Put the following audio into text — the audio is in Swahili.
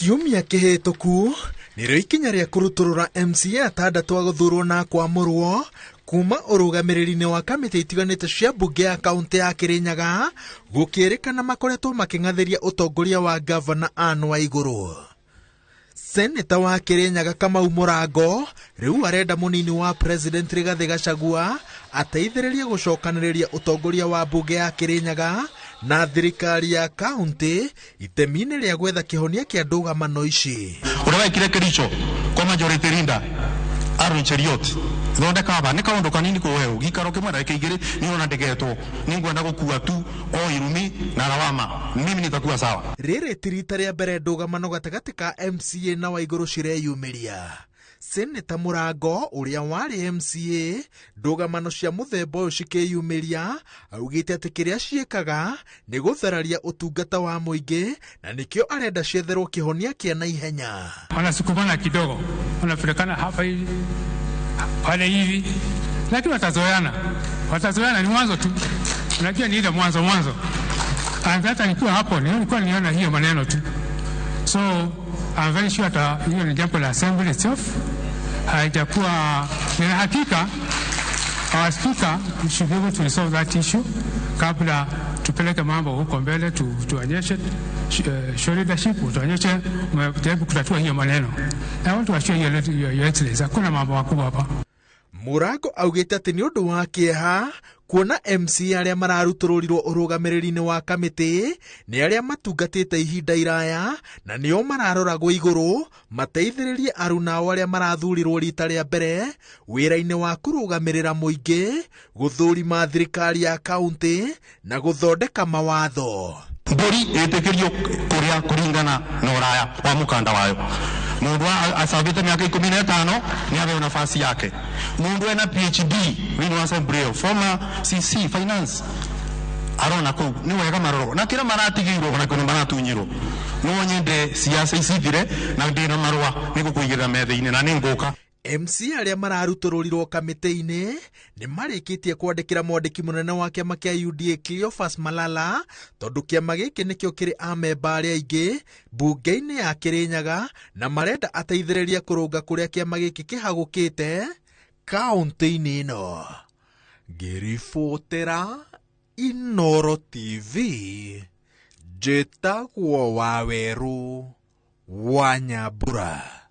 Kiumia kihituku nĩrĩo ikinya rĩa kũrutũrũra MCA atandatũ a gũthurwo na kwamũrwo kuma ũrũgamĩrĩri-inĩ wa kamĩtĩ itiganĩte cia mbunge ya kaunti ya Kĩrĩnyaga gũkĩrĩkana makoretwo makĩng'athĩria ũtongoria wa gavana Anne Waigũrũ. Seneta wa Kĩrĩnyaga Kamau Mũrango rĩu arenda mũnini wa president Rigathĩ Gachagua ateithĩrĩrie gũcokanĩrĩria ũtongoria wa mbunge ya Kĩrĩnyaga na thirikari ya kaunti itemi-inĩ rĩa gwetha kĩhonia kĩa ndũgamano ici. Ũrĩa wekire Kericho kwa majority leader Aaron Cheriot thondeka aba nĩ kaũndũ kanini kũheo gĩikaro kĩmwe na kĩigĩrĩ nĩ ona ndegetwo nĩ ngwenda gũkua tu o Irumi na Lawama mimi nitakuwa sawa. Rĩrĩ ti rita rĩa mbere ndũgamano gatagatĩ ka MCA na Waigũrũ cireyumĩria. Seneta Mũrango ũrĩa warĩ MCA ndũgamano cia mũthemba ũyũ cikĩyumĩria augĩte atĩ kĩrĩa ciĩkaga nĩ gũthararia ũtungata wa mũingĩ na nĩkĩo arenda cietherwo kĩhonia kĩa naihenya. Wanasukumana kidogo, wanapelekana hapa hivi pale hivi, lakini watazoeana, ni mwanzo tu. Unajua ni ile mwanzo hata nikiwa hapo nilikuwa niona hiyo maneno tu. So I'm very sure that hiyo ni jambo la assembly itself haijakuwa, nina hakika our speaker should be able to resolve that issue kabla tupeleke mambo huko mbele, tuonyeshe show leadership, tuonyeshe mjaribu kutatua hiyo maneno. I want to assure your excellency hakuna mambo makubwa hapa. Mũrango augĩte atĩ nĩ ũndũ wa kĩeha kuona MC arĩa mararutũrũrirwo ũrũgamĩrĩri-inĩ wa kamĩtĩ nĩ arĩa matungatĩte ihinda iraya na nĩo mararoragwo igũrũ mateithĩrĩrie aruna ao arĩa marathurirwo rita rĩa mbere wĩra-inĩ wa kũrũgamĩrĩra mũingĩ, gũthũrima thirikari ya kaunti na gũthondeka mawatho. Mbũri ĩtĩkĩrio kũrĩa kũringana na ũraya wa mũkanda wayo. Mundu asabite miaka 15 ni awe nafasi yake. Mundu ena PhD wini wa Sembreo, former CC finance arona ko ni wega maroro na kira maratigirwo na kono maratunyirwo no nyende siasa isithire na ndina marwa ni gukuigira methe-ini na ninguka. MC arĩa mararutũrũrirwo kamĩtĩ-inĩ nĩ marĩkĩtie kwandĩkĩra mwandĩki mũnene wa kĩama kĩa UDA Cleophas Malala tondũ kĩama gĩkĩ nĩkĩo kĩrĩ amemba arĩa aingĩ mbunge-inĩ ya Kĩrĩnyaga na marenda ateithĩrĩria kũrũnga kũrĩa kĩama gĩkĩ kĩhagũkĩte kaunti-inĩ ĩno. Ngĩribotera Inooro TV, njĩtagwo Wawerũ wa Nyambura.